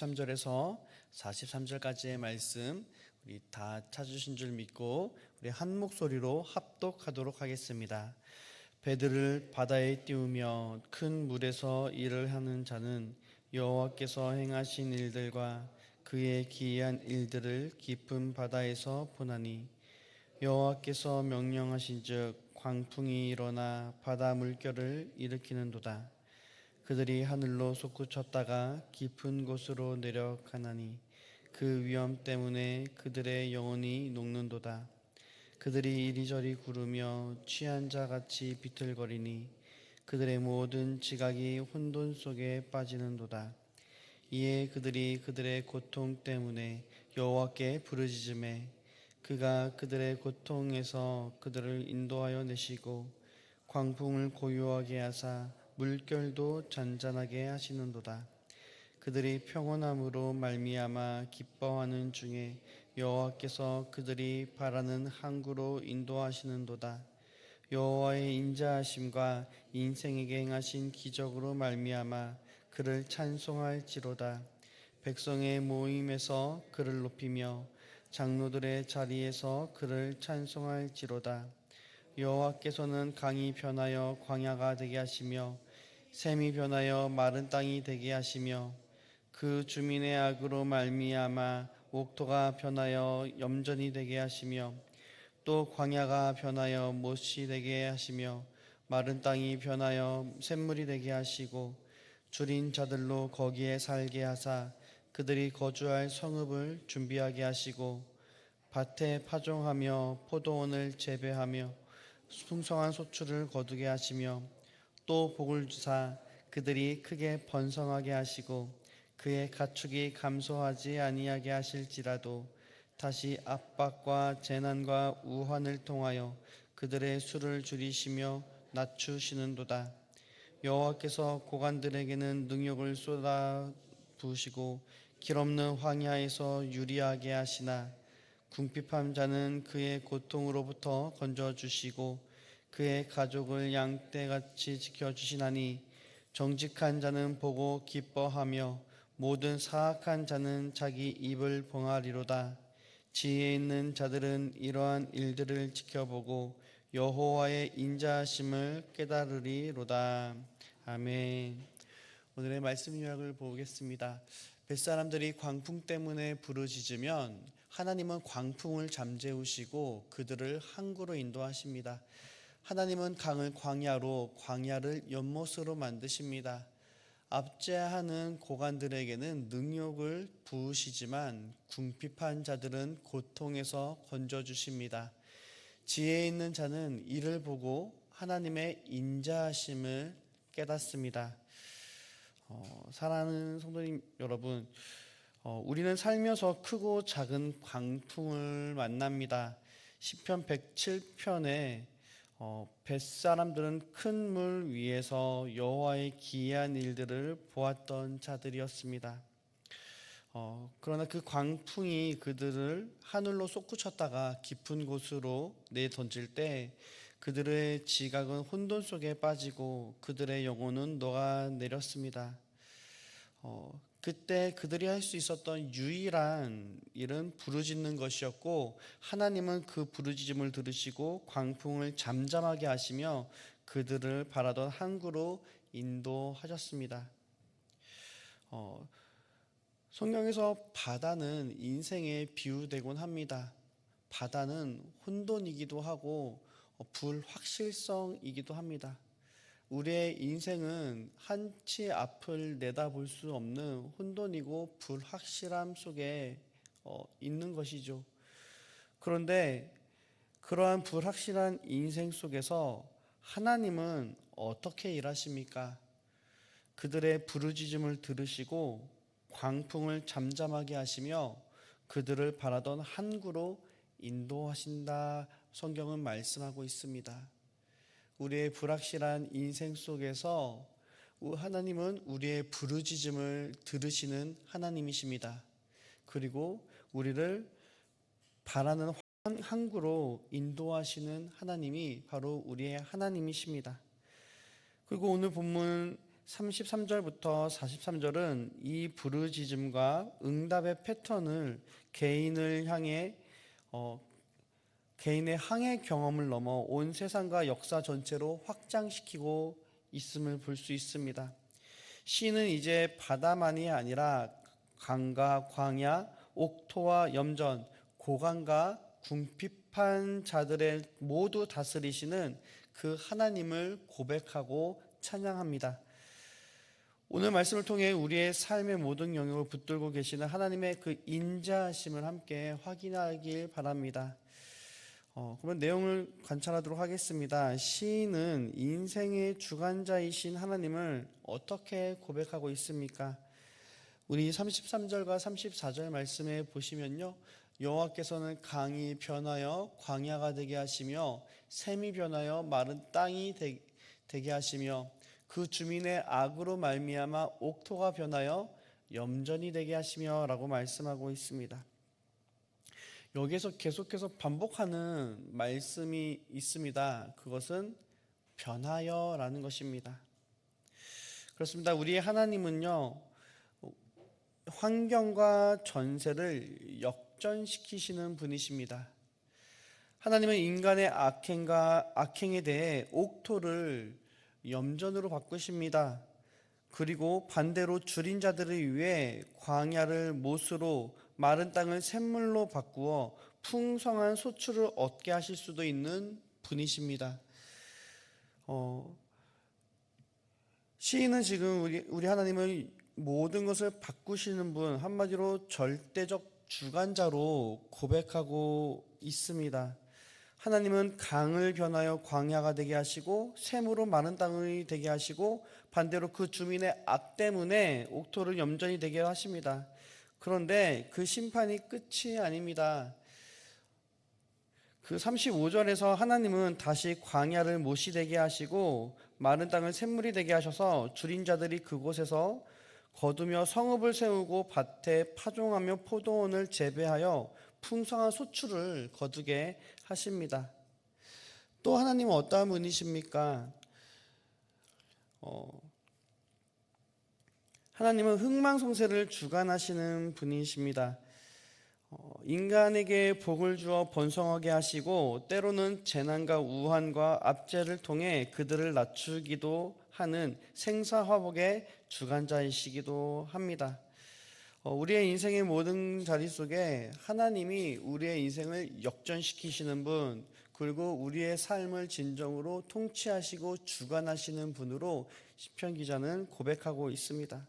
3절에서 43절까지의 말씀 우리 다 찾으신 줄 믿고 우리 한 목소리로 합독하도록 하겠습니다. 배들을 바다에 띄우며 큰 물에서 일을 하는 자는 여호와께서 행하신 일들과 그의 기이한 일들을 깊은 바다에서 보나니, 여호와께서 명령하신즉 광풍이 일어나 바다 물결을 일으키는도다. 그들이 하늘로 솟구쳤다가 깊은 곳으로 내려가나니 그 위험 때문에 그들의 영혼이 녹는도다. 그들이 이리저리 구르며 취한 자같이 비틀거리니 그들의 모든 지각이 혼돈 속에 빠지는도다. 이에 그들이 그들의 고통 때문에 여호와께 부르짖으매 그가 그들의 고통에서 그들을 인도하여 내시고 광풍을 고요하게 하사 물결도 잔잔하게 하시는도다. 그들이 평온함으로 말미암아 기뻐하는 중에 여호와께서 그들이 바라는 항구로 인도하시는도다. 여호와의 인자하심과 인생에게 행하신 기적으로 말미암아 그를 찬송할지로다. 백성의 모임에서 그를 높이며 장로들의 자리에서 그를 찬송할지로다. 여호와께서는 강이 변하여 광야가 되게 하시며 샘이 변하여 마른 땅이 되게 하시며 그 주민의 악으로 말미암아 옥토가 변하여 염전이 되게 하시며 또 광야가 변하여 못이 되게 하시며 마른 땅이 변하여 샘물이 되게 하시고 줄인 자들로 거기에 살게 하사 그들이 거주할 성읍을 준비하게 하시고 밭에 파종하며 포도원을 재배하며 풍성한 소출을 거두게 하시며 또 복을 주사 그들이 크게 번성하게 하시고 그의 가축이 감소하지 아니하게 하실지라도 다시 압박과 재난과 우환을 통하여 그들의 수를 줄이시며 낮추시는도다. 여호와께서 고관들에게는 능욕을 쏟아 부으시고 길없는 황야에서 유리하게 하시나 궁핍한 자는 그의 고통으로부터 건져주시고 그의 가족을 양떼같이 지켜주시나니 정직한 자는 보고 기뻐하며 모든 사악한 자는 자기 입을 봉하리로다. 지혜 있는 자들은 이러한 일들을 지켜보고 여호와의 인자하심을 깨달으리로다. 아멘. 오늘의 말씀 요약을 보겠습니다. 뱃사람들이 광풍 때문에 부르짖으면 하나님은 광풍을 잠재우시고 그들을 항구로 인도하십니다. 하나님은 강을 광야로, 광야를 연못으로 만드십니다. 압제하는 고관들에게는 능욕을 부으시지만 궁핍한 자들은 고통에서 건져주십니다. 지혜 있는 자는 이를 보고 하나님의 인자하심을 깨닫습니다. 사랑하는 성도님 여러분, 우리는 살면서 크고 작은 광풍을 만납니다. 시편 107편에 뱃사람들은 큰 물 위에서 여호와의 기이한 일들을 보았던 자들이었습니다. 그러나 그 광풍이 그들을 하늘로 솟구쳤다가 깊은 곳으로 내던질 때 그들의 지각은 혼돈 속에 빠지고 그들의 영혼은 녹아내렸습니다. 그때 그들이 할 수 있었던 유일한 일은 부르짖는 것이었고 하나님은 그 부르짖음을 들으시고 광풍을 잠잠하게 하시며 그들을 바라던 항구로 인도하셨습니다. 성경에서 바다는 인생에 비유되곤 합니다. 바다는 혼돈이기도 하고 불확실성이기도 합니다. 우리의 인생은 한치 앞을 내다볼 수 없는 혼돈이고 불확실함 속에 있는 것이죠. 그런데 그러한 불확실한 인생 속에서 하나님은 어떻게 일하십니까? 그들의 부르짖음을 들으시고 광풍을 잠잠하게 하시며 그들을 바라던 항구로 인도하신다. 성경은 말씀하고 있습니다. 우리의 불확실한 인생 속에서 하나님은 우리의 부르짖음을 들으시는 하나님이십니다. 그리고 우리를 바라는 항구로 인도하시는 하나님이 바로 우리의 하나님이십니다. 그리고 오늘 본문 33절부터 43절은 이 부르짖음과 응답의 패턴을 개인을 향해 개인의 항해 경험을 넘어 온 세상과 역사 전체로 확장시키고 있음을 볼 수 있습니다. 시인은 이제 바다만이 아니라 강과 광야, 옥토와 염전, 고강과 궁핍한 자들의 모두 다스리시는 그 하나님을 고백하고 찬양합니다. 오늘 말씀을 통해 우리의 삶의 모든 영역을 붙들고 계시는 하나님의 그 인자하심을 함께 확인하길 바랍니다. 그러면 내용을 관찰하도록 하겠습니다. 시인은 인생의 주관자이신 하나님을 어떻게 고백하고 있습니까? 우리 33절과 34절 말씀에 보시면요, 여호와께서는 강이 변하여 광야가 되게 하시며 샘이 변하여 마른 땅이 되게 하시며 그 주민의 악으로 말미암아 옥토가 변하여 염전이 되게 하시며 라고 말씀하고 있습니다. 여기에서 계속해서 반복하는 말씀이 있습니다. 그것은 변하여 라는 것입니다. 그렇습니다. 우리의 하나님은요, 환경과 전세를 역전시키시는 분이십니다. 하나님은 인간의 악행에 대해 옥토를 염전으로 바꾸십니다. 그리고 반대로 줄인 자들을 위해 광야를 못으로 마른 땅을 샘물로 바꾸어 풍성한 소출을 얻게 하실 수도 있는 분이십니다. 시인은 지금 우리 하나님을 모든 것을 바꾸시는 분, 한마디로 절대적 주관자로 고백하고 있습니다. 하나님은 강을 변하여 광야가 되게 하시고 샘으로 마른 땅이 되게 하시고 반대로 그 주민의 악 때문에 옥토를 염전이 되게 하십니다. 그런데 그 심판이 끝이 아닙니다. 그 35절에서 하나님은 다시 광야를 못이 되게 하시고 마른 땅을 샘물이 되게 하셔서 줄인 자들이 그곳에서 거두며 성읍을 세우고 밭에 파종하며 포도원을 재배하여 풍성한 소출을 거두게 하십니다. 또 하나님은 어떠한 분이십니까? 하나님은 흥망성쇠를 주관하시는 분이십니다. 인간에게 복을 주어 번성하게 하시고 때로는 재난과 우환과 압제를 통해 그들을 낮추기도 하는 생사화복의 주관자이시기도 합니다. 우리의 인생의 모든 자리 속에 하나님이 우리의 인생을 역전시키시는 분, 그리고 우리의 삶을 진정으로 통치하시고 주관하시는 분으로 시편 기자는 고백하고 있습니다.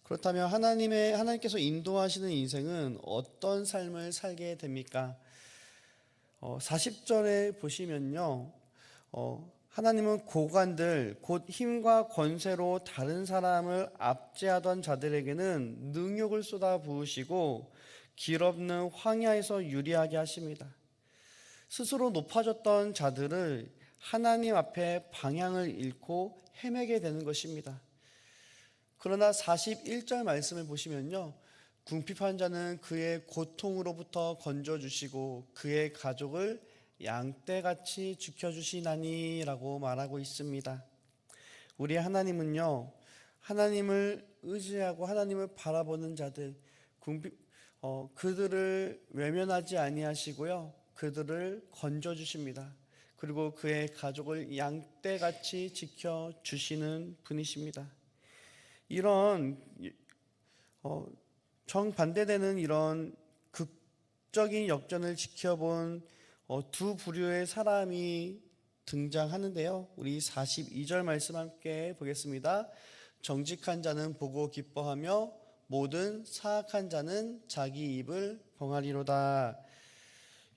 그렇다면 하나님께서 인도하시는 인생은 어떤 삶을 살게 됩니까? 40절에 보시면요, 하나님은 고관들 곧 힘과 권세로 다른 사람을 압제하던 자들에게는 능욕을 쏟아 부으시고 길 없는 황야에서 유리하게 하십니다. 스스로 높아졌던 자들을 하나님 앞에 방향을 잃고 헤매게 되는 것입니다. 그러나 41절 말씀을 보시면요, 궁핍한 자는 그의 고통으로부터 건져주시고 그의 가족을 양떼같이 지켜주시나니 라고 말하고 있습니다. 우리 하나님은요, 하나님을 의지하고 하나님을 바라보는 자들, 그들을 외면하지 아니하시고요, 그들을 건져주십니다. 그리고 그의 가족을 양떼같이 지켜주시는 분이십니다. 이런 정반대되는 이런 극적인 역전을 지켜본 두 부류의 사람이 등장하는데요. 우리 42절 말씀 함께 보겠습니다. 정직한 자는 보고 기뻐하며 모든 사악한 자는 자기 입을 봉하리로다.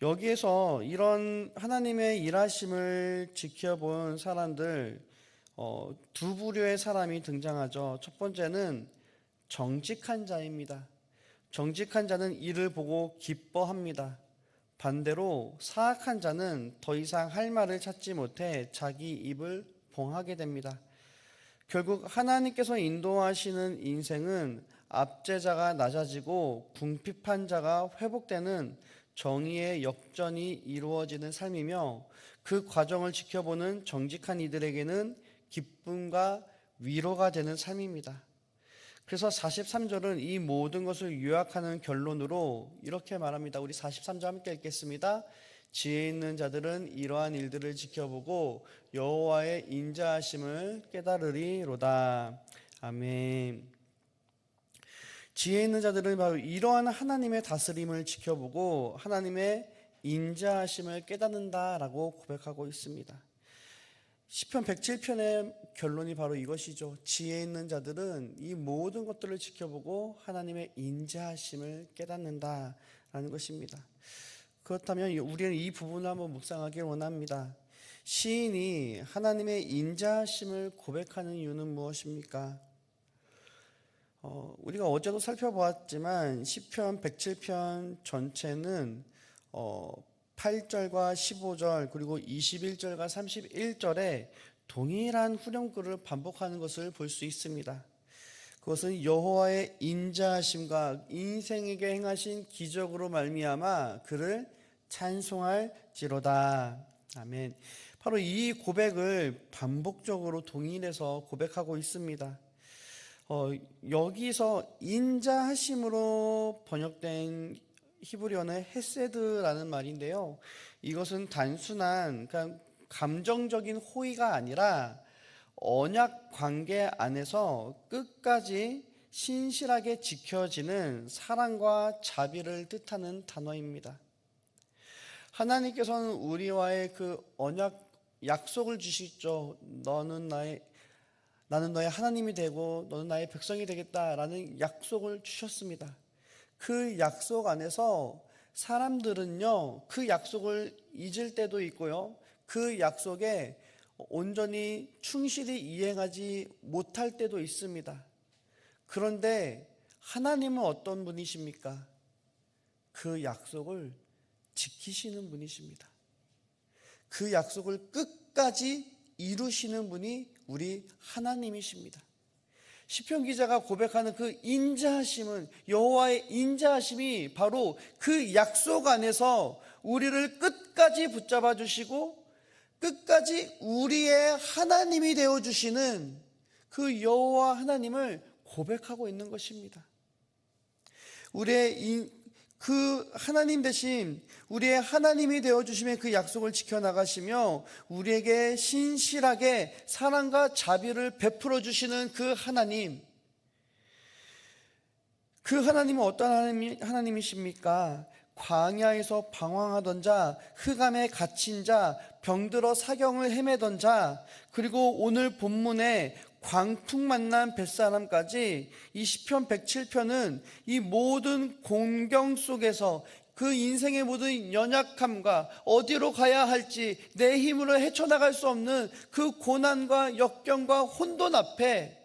여기에서 이런 하나님의 일하심을 지켜본 사람들 두 부류의 사람이 등장하죠. 첫 번째는 정직한 자입니다. 정직한 자는 이를 보고 기뻐합니다. 반대로 사악한 자는 더 이상 할 말을 찾지 못해 자기 입을 봉하게 됩니다. 결국 하나님께서 인도하시는 인생은 압제자가 낮아지고 궁핍한 자가 회복되는 정의의 역전이 이루어지는 삶이며 그 과정을 지켜보는 정직한 이들에게는 기쁨과 위로가 되는 삶입니다. 그래서 43절은 이 모든 것을 요약하는 결론으로 이렇게 말합니다. 우리 43절 함께 읽겠습니다. 지혜 있는 자들은 이러한 일들을 지켜보고 여호와의 인자하심을 깨달으리로다. 아멘. 지혜 있는 자들은 바로 이러한 하나님의 다스림을 지켜보고 하나님의 인자하심을 깨닫는다라고 고백하고 있습니다. 시편 107편의 결론이 바로 이것이죠. 지혜 있는 자들은 이 모든 것들을 지켜보고 하나님의 인자하심을 깨닫는다라는 것입니다. 그렇다면 우리는 이 부분을 한번 묵상하길 원합니다. 시인이 하나님의 인자하심을 고백하는 이유는 무엇입니까? 우리가 어제도 살펴보았지만 시편 107편 전체는 8절과 15절 그리고 21절과 31절에 동일한 후렴구를 반복하는 것을 볼 수 있습니다. 그것은 여호와의 인자하심과 인생에게 행하신 기적으로 말미암아 그를 찬송할지로다. 아멘. 바로 이 고백을 반복적으로 동일해서 고백하고 있습니다. 여기서 인자하심으로 번역된 히브리어는 헤세드라는 말인데요. 이것은 단순한 감정적인 호의가 아니라 언약 관계 안에서 끝까지 신실하게 지켜지는 사랑과 자비를 뜻하는 단어입니다. 하나님께서는 우리와의 그 언약 약속을 주시죠. 나는 너의 하나님이 되고 너는 나의 백성이 되겠다라는 약속을 주셨습니다. 그 약속 안에서 사람들은요, 그 약속을 잊을 때도 있고요, 그 약속에 온전히 충실히 이행하지 못할 때도 있습니다. 그런데 하나님은 어떤 분이십니까? 그 약속을 지키시는 분이십니다. 그 약속을 끝까지 이루시는 분이 우리 하나님이십니다. 시편 기자가 고백하는 그 인자하심은, 여호와의 인자하심이 바로 그 약속 안에서 우리를 끝까지 붙잡아 주시고 끝까지 우리의 하나님이 되어주시는 그 여호와 하나님을 고백하고 있는 것입니다. 그 하나님 대신 우리의 하나님이 되어주심의 그 약속을 지켜나가시며 우리에게 신실하게 사랑과 자비를 베풀어 주시는 그 하나님, 그 하나님은 어떤 하나님이십니까? 광야에서 방황하던 자, 흑암에 갇힌 자, 병들어 사경을 헤매던 자, 그리고 오늘 본문에 광풍 만난 뱃사람까지 이 시편 107편은 이 모든 공경 속에서 그 인생의 모든 연약함과 어디로 가야 할지 내 힘으로 헤쳐나갈 수 없는 그 고난과 역경과 혼돈 앞에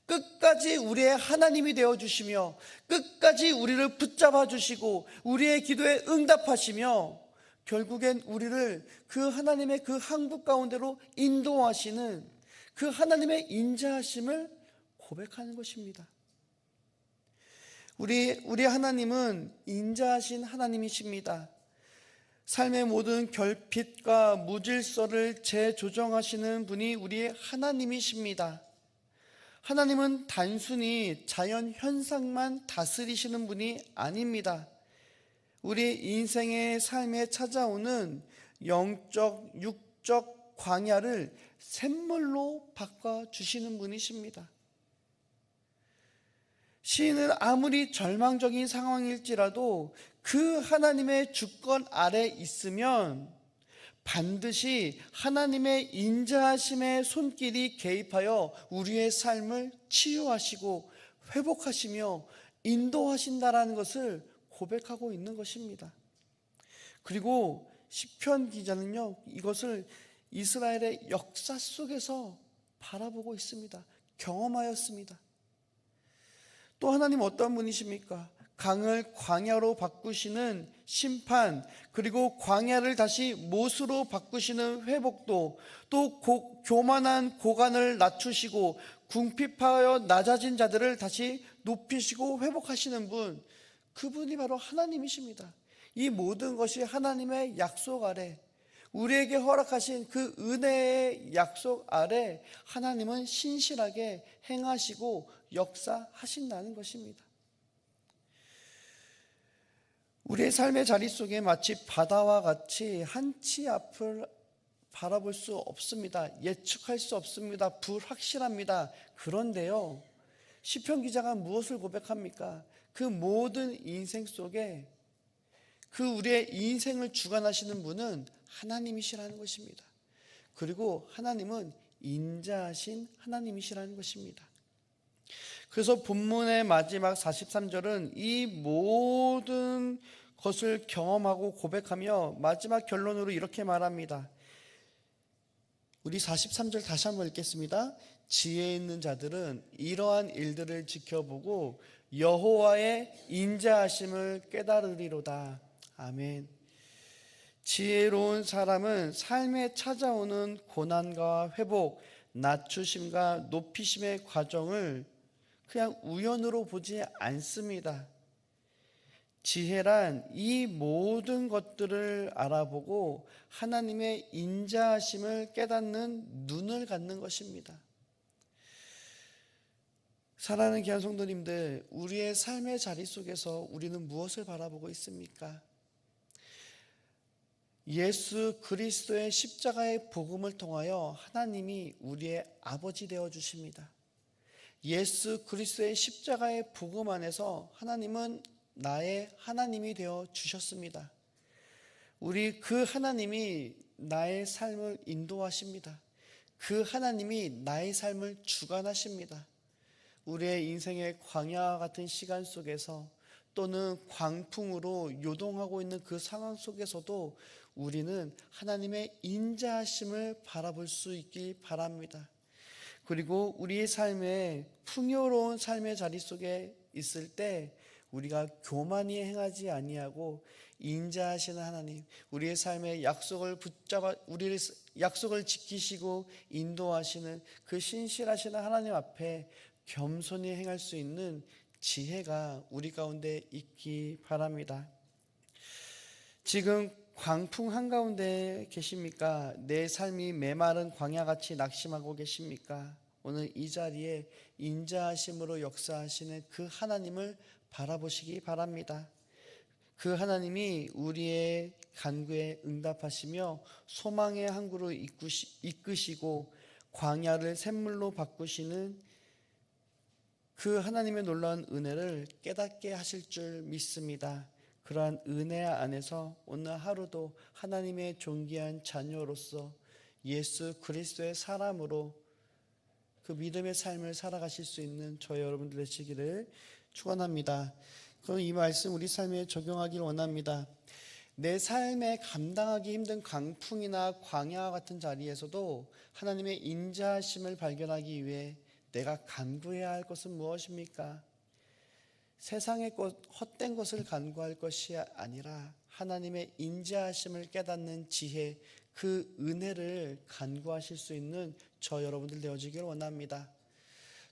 끝까지 우리의 하나님이 되어주시며 끝까지 우리를 붙잡아 주시고 우리의 기도에 응답하시며 결국엔 우리를 그 하나님의 그 항구 가운데로 인도하시는 그 하나님의 인자하심을 고백하는 것입니다. 우리 하나님은 인자하신 하나님이십니다. 삶의 모든 결핍과 무질서를 재조정하시는 분이 우리의 하나님이십니다. 하나님은 단순히 자연 현상만 다스리시는 분이 아닙니다. 우리 인생의 삶에 찾아오는 영적, 육적 광야를 샘물로 바꿔주시는 분이십니다. 시인은 아무리 절망적인 상황일지라도 그 하나님의 주권 아래 있으면 반드시 하나님의 인자하심의 손길이 개입하여 우리의 삶을 치유하시고 회복하시며 인도하신다라는 것을 고백하고 있는 것입니다. 그리고 시편 기자는요, 이것을 이스라엘의 역사 속에서 바라보고 있습니다. 경험하였습니다. 또 하나님 어떤 분이십니까? 강을 광야로 바꾸시는 심판, 그리고 광야를 다시 못으로 바꾸시는 회복도, 또 교만한 고관을 낮추시고 궁핍하여 낮아진 자들을 다시 높이시고 회복하시는 분, 그분이 바로 하나님이십니다. 이 모든 것이 하나님의 약속 아래 우리에게 허락하신 그 은혜의 약속 아래 하나님은 신실하게 행하시고 역사하신다는 것입니다. 우리의 삶의 자리 속에 마치 바다와 같이 한치 앞을 바라볼 수 없습니다. 예측할 수 없습니다. 불확실합니다. 그런데요, 시편 기자가 무엇을 고백합니까? 그 모든 인생 속에 그 우리의 인생을 주관하시는 분은 하나님이시라는 것입니다. 그리고 하나님은 인자하신 하나님이시라는 것입니다. 그래서 본문의 마지막 43절은 이 모든 것을 경험하고 고백하며 마지막 결론으로 이렇게 말합니다. 우리 43절 다시 한번 읽겠습니다. 지혜 있는 자들은 이러한 일들을 지켜보고 여호와의 인자하심을 깨달으리로다. 아멘. 지혜로운 사람은 삶에 찾아오는 고난과 회복, 낮추심과 높이심의 과정을 그냥 우연으로 보지 않습니다. 지혜란 이 모든 것들을 알아보고 하나님의 인자하심을 깨닫는 눈을 갖는 것입니다. 사랑하는 귀한 성도님들, 우리의 삶의 자리 속에서 우리는 무엇을 바라보고 있습니까? 예수 그리스도의 십자가의 복음을 통하여 하나님이 우리의 아버지 되어 주십니다. 예수 그리스도의 십자가의 복음 안에서 하나님은 나의 하나님이 되어 주셨습니다. 우리 그 하나님이 나의 삶을 인도하십니다. 그 하나님이 나의 삶을 주관하십니다. 우리의 인생의 광야 같은 시간 속에서 또는 광풍으로 요동하고 있는 그 상황 속에서도 우리는 하나님의 인자하심을 바라볼 수 있길 바랍니다. 그리고 우리의 삶에 풍요로운 삶의 자리 속에 있을 때 우리가 교만히 행하지 아니하고 인자하시는 하나님, 우리의 삶의 약속을 붙잡아 우리의 약속을 지키시고 인도하시는 그 신실하시는 하나님 앞에 겸손히 행할 수 있는 지혜가 우리 가운데 있기 바랍니다. 지금 광풍 한가운데 계십니까? 내 삶이 메마른 광야같이 낙심하고 계십니까? 오늘 이 자리에 인자하심으로 역사하시는 그 하나님을 바라보시기 바랍니다. 그 하나님이 우리의 간구에 응답하시며 소망의 항구로 이끄시고 광야를 샘물로 바꾸시는 그 하나님의 놀라운 은혜를 깨닫게 하실 줄 믿습니다. 그러한 은혜 안에서 오늘 하루도 하나님의 존귀한 자녀로서 예수 그리스도의 사람으로 그 믿음의 삶을 살아가실 수 있는 저희 여러분들 되시기를 축원합니다. 그럼 이 말씀 우리 삶에 적용하기를 원합니다. 내 삶에 감당하기 힘든 강풍이나 광야 같은 자리에서도 하나님의 인자하심을 발견하기 위해 내가 간구해야 할 것은 무엇입니까? 세상의 헛된 것을 간구할 것이 아니라 하나님의 인자하심을 깨닫는 지혜, 그 은혜를 간구하실 수 있는 저 여러분들 되어지길 원합니다.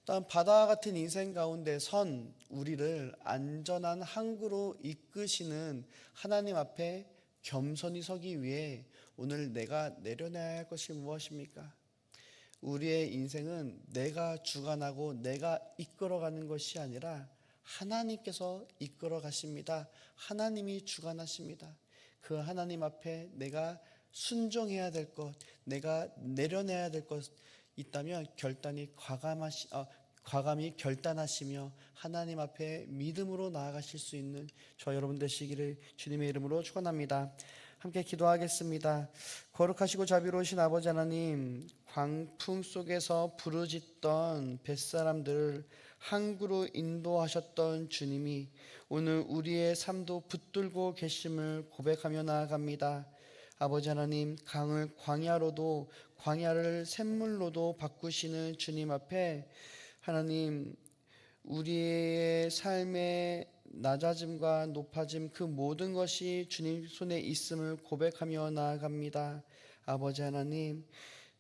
또한 바다와 같은 인생 가운데 선 우리를 안전한 항구로 이끄시는 하나님 앞에 겸손히 서기 위해 오늘 내가 내려놔야 할 것이 무엇입니까? 우리의 인생은 내가 주관하고 내가 이끌어가는 것이 아니라 하나님께서 이끌어 가십니다. 하나님이 주관하십니다. 그 하나님 앞에 내가 순종해야 될 것, 내가 내려내야 될 것 있다면 과감히 결단하시며 하나님 앞에 믿음으로 나아가실 수 있는 저 여러분 되시기를 주님의 이름으로 축원합니다. 함께 기도하겠습니다. 거룩하시고 자비로우신 아버지 하나님, 광풍 속에서 부르짖던 뱃사람들을 항구로 인도하셨던 주님이 오늘 우리의 삶도 붙들고 계심을 고백하며 나아갑니다. 아버지 하나님, 강을 광야로도 광야를 샘물로도 바꾸시는 주님 앞에 하나님, 우리의 삶의 낮아짐과 높아짐 그 모든 것이 주님 손에 있음을 고백하며 나아갑니다. 아버지 하나님,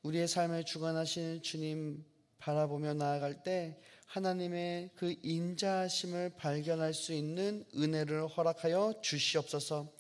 우리의 삶을 주관하시는 주님 바라보며 나아갈 때 하나님의 그 인자하심을 발견할 수 있는 은혜를 허락하여 주시옵소서.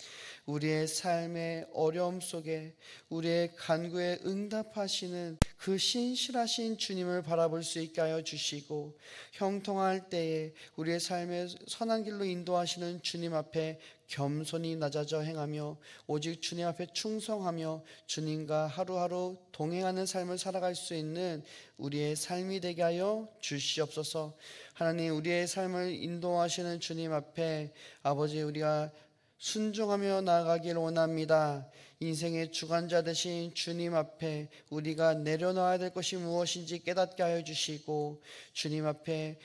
우리의 삶의 어려움 속에 우리의 간구에 응답하시는 그 신실하신 주님을 바라볼 수 있게 하여 주시고, 형통할 때에 우리의 삶의 선한 길로 인도하시는 주님 앞에 겸손히 낮아져 행하며 오직 주님 앞에 충성하며 주님과 하루하루 동행하는 삶을 살아갈 수 있는 우리의 삶이 되게 하여 주시옵소서. 하나님, 우리의 삶을 인도하시는 주님 앞에 아버지, 우리가 순종하며 나아가길 원합니다. 인생의 주관자 되신 주님 앞에 우리가 내려놔야 될 것이 무엇인지 깨닫게 하여 주시고, 주님 앞에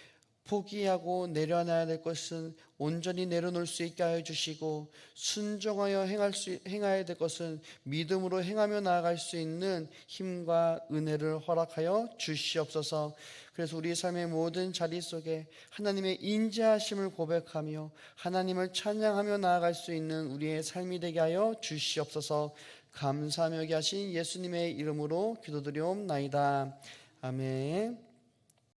포기하고 내려놔야 될 것은 온전히 내려놓을 수 있게 하여 주시고, 순종하여 행해야 될 것은 믿음으로 행하며 나아갈 수 있는 힘과 은혜를 허락하여 주시옵소서. 그래서 우리 삶의 모든 자리 속에 하나님의 인자하심을 고백하며 하나님을 찬양하며 나아갈 수 있는 우리의 삶이 되게 하여 주시옵소서. 감사하며 하신 예수님의 이름으로 기도드리옵나이다. 아멘.